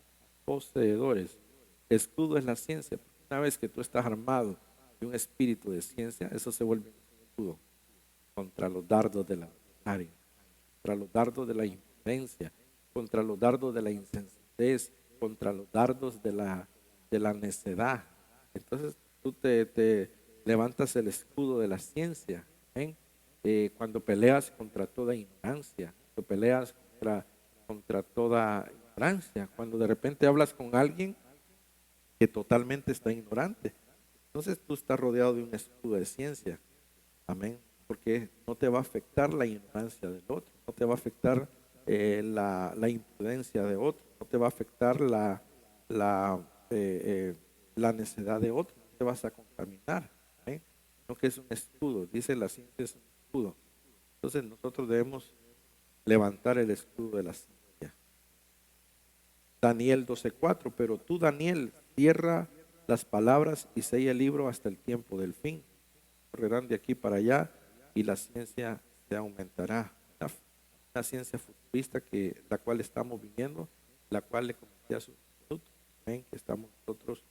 poseedores. Escudo es la ciencia. Una vez que tú estás armado de un espíritu de ciencia, eso se vuelve un escudo contra los dardos de la adversario, contra los dardos de la imprudencia, contra los dardos de la insensatez, contra los dardos de la necedad. Entonces tú te levantas el escudo de la ciencia. ¿Amén? Cuando peleas contra toda ignorancia, cuando peleas contra toda ignorancia, cuando de repente hablas con alguien que totalmente está ignorante, entonces tú estás rodeado de un escudo de ciencia. Amén. Porque no te va a afectar la ignorancia del otro, no te va a afectar la imprudencia de otro, no te va a afectar la, la necedad de otro, no te vas a contaminar. Amén. No, que es un escudo, dice la ciencia es un escudo. Entonces nosotros debemos levantar el escudo de la ciencia. Daniel 12:4, pero tú, Daniel, cierra las palabras y sella el libro hasta el tiempo del fin. Correrán de aquí para allá y la ciencia se aumentará. Una ciencia futurista la cual estamos viviendo, la cual le comenté hace un minuto, que estamos nosotros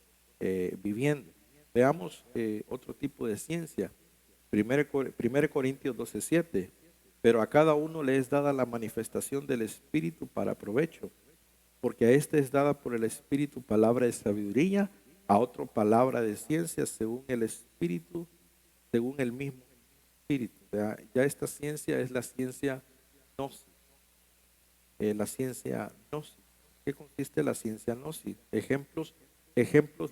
viviendo. Veamos otro tipo de ciencia. 1 Corintios 12:7, pero a cada uno le es dada la manifestación del Espíritu para provecho, porque a este es dada por el Espíritu palabra de sabiduría, a otro palabra de ciencia según el Espíritu, según el mismo Espíritu. Ya esta ciencia es la ciencia gnosis. La ciencia gnosis. ¿Qué consiste la ciencia gnosis? Ejemplos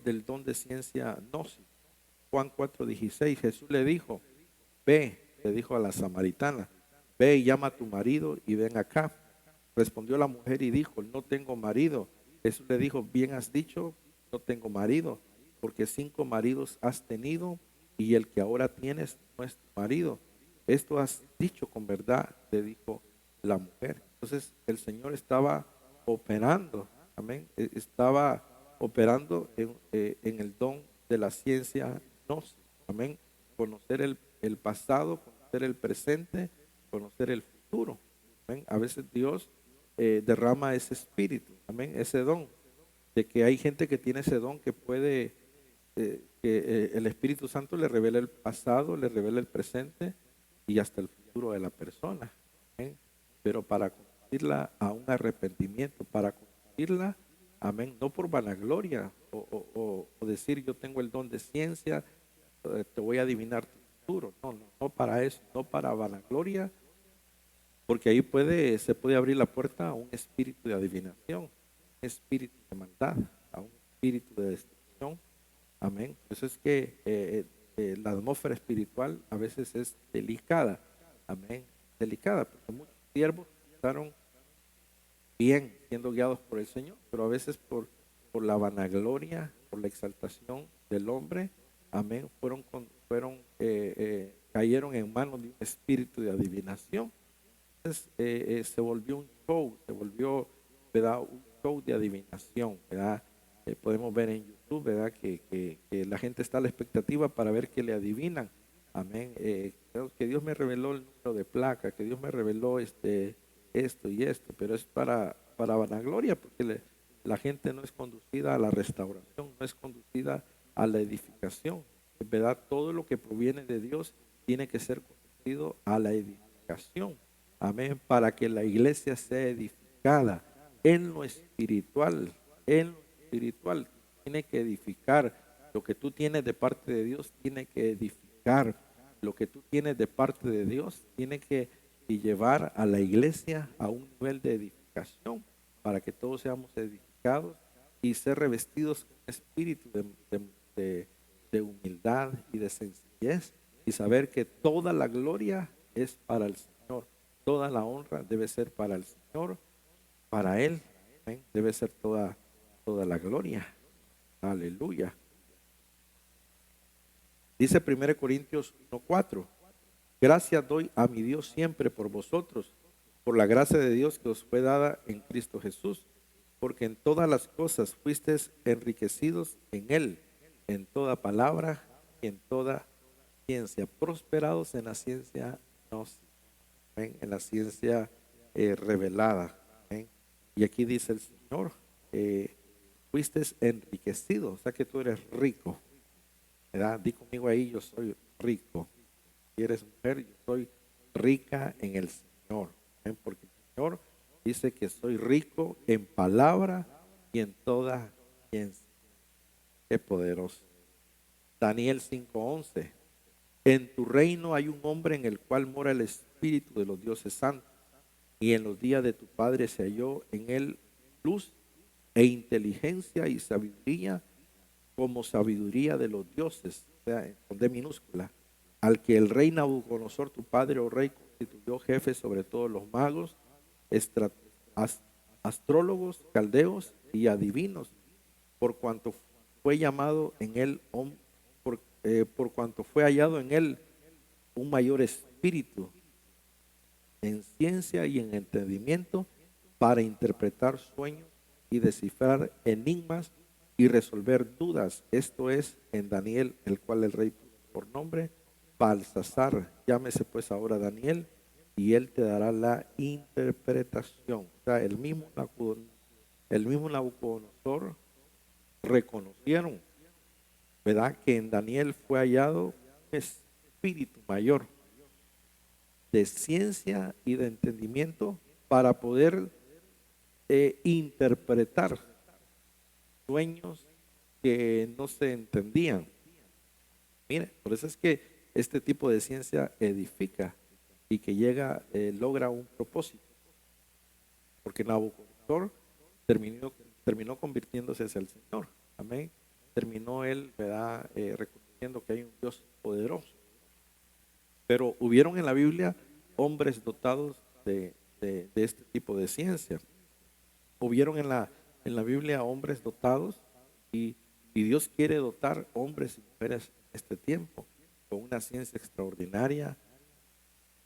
del don de ciencia gnosis. Juan 4:16, Jesús le dijo, ve, le dijo a la samaritana, ve y llama a tu marido y ven acá. Respondió la mujer y dijo, no tengo marido. Jesús le dijo, bien has dicho, no tengo marido, porque 5 maridos has tenido y el que ahora tienes no es tu marido. Esto has dicho con verdad, le dijo la mujer. Entonces el Señor estaba operando, amén, estaba operando en el don de la ciencia gnosis, amén, conocer el pasado, conocer el presente, conocer el futuro, amén. A veces Dios derrama ese espíritu, amén, ese don, de que hay gente que tiene ese don que puede, el Espíritu Santo le revela el pasado, le revela el presente y hasta el futuro de la persona, amén. Pero para conducirla a un arrepentimiento, para conducirla, amén, no por vanagloria o decir yo tengo el don de ciencia, te voy a adivinar tu futuro, no para eso, no para vanagloria, porque ahí se puede abrir la puerta a un espíritu de adivinación, un espíritu de maldad, a un espíritu de destrucción. Amén. Por eso es que la atmósfera espiritual a veces es delicada. Amén. Delicada, porque muchos siervos estaron bien siendo guiados por el Señor, pero a veces por la vanagloria, por la exaltación del hombre, amén, cayeron en manos de un espíritu de adivinación. Entonces se volvió un show, se volvió, ¿verdad?, un show de adivinación, ¿verdad? Podemos ver en YouTube, ¿verdad?, que la gente está a la expectativa para ver qué le adivinan. Amén. Que Dios me reveló el número de placa, que Dios me reveló esto y esto, pero es para vanagloria, porque la gente no es conducida a la restauración, no es conducida a la edificación. En verdad, todo lo que proviene de Dios tiene que ser conducido a la edificación. Amén, para que la iglesia sea edificada en lo espiritual, tiene que edificar. Lo que tú tienes de parte de Dios tiene que edificar. Lo que tú tienes de parte de Dios tiene que llevar a la iglesia a un nivel de edificación para que todos seamos edificados y ser revestidos con espíritu de humildad y de sencillez y saber que toda la gloria es para el Señor. Toda la honra debe ser para el Señor, para Él. ¿Amén? Debe ser toda la gloria. Aleluya. Dice 1 Corintios 1:4. Gracias doy a mi Dios siempre por vosotros, por la gracia de Dios que os fue dada en Cristo Jesús, porque en todas las cosas fuisteis enriquecidos en Él, en toda palabra y en toda ciencia, prosperados en la ciencia gnosis, en la ciencia revelada. ¿Amén? Y aquí dice el Señor, fuisteis enriquecidos, o sea que tú eres rico, ¿verdad? Di conmigo ahí, yo soy rico. Si eres mujer, yo soy rica en el Señor. ¿Amén? Porque el Señor dice que soy rico en palabra y en toda ciencia. Qué poderoso. Daniel 5:11. En tu reino hay un hombre en el cual mora el espíritu de los dioses santos, y en los días de tu padre se halló en él luz e inteligencia y sabiduría como sabiduría de los dioses, o sea, con D minúscula, al que el rey Nabucodonosor, tu padre, oh rey, constituyó jefe sobre todos los magos, estra- as- astrólogos, caldeos y adivinos, por cuanto fue llamado en él, por cuanto fue hallado en él un mayor espíritu en ciencia y en entendimiento para interpretar sueños y descifrar enigmas y resolver dudas. Esto es en Daniel, el cual el rey puso por nombre Balsasar. Llámese pues ahora Daniel y él te dará la interpretación. O sea, el mismo Nabucodonosor reconocieron, ¿verdad?, que en Daniel fue hallado un espíritu mayor de ciencia y de entendimiento para poder interpretar sueños que no se entendían. Mire, por eso es que este tipo de ciencia edifica y que logra un propósito, porque Nabucodonosor terminó convirtiéndose hacia el Señor. Amén. Terminó él, ¿verdad?, reconociendo que hay un Dios poderoso. Pero hubieron en la Biblia hombres dotados de este tipo de ciencia. Hubieron en la Biblia hombres dotados y Dios quiere dotar hombres y mujeres en este tiempo con una ciencia extraordinaria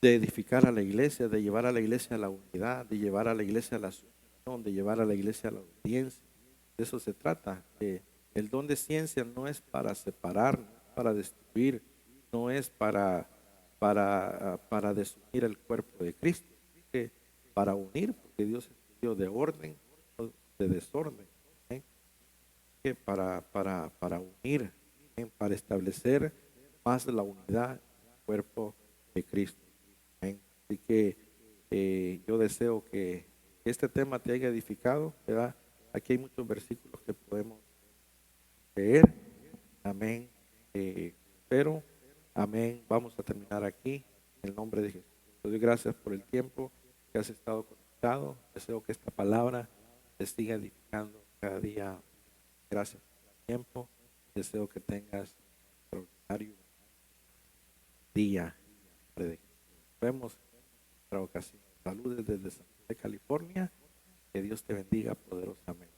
de edificar a la iglesia, de llevar a la iglesia a la unidad, de llevar a la iglesia a la sumisión, de llevar a la iglesia a la obediencia. De eso se trata. El don de ciencia no es para separar, no es para destruir, no es para desunir el cuerpo de Cristo, que para unir, porque Dios es un Dios de orden, no de desorden, ¿eh? Que para unir, ¿eh?, para establecer más la unidad en el cuerpo de Cristo. ¿Eh? Así que yo deseo que este tema te haya edificado, ¿verdad? Aquí hay muchos versículos que podemos leer. Amén. Pero, amén. Vamos a terminar aquí en el nombre de Jesús. Te doy gracias por el tiempo que has estado conectado. Deseo que esta palabra te siga edificando cada día. Gracias por el tiempo. Deseo que tengas un extraordinario día. En nombre de Jesús. Nos vemos en otra ocasión. Saludos desde San José, California. Que Dios te bendiga poderosamente.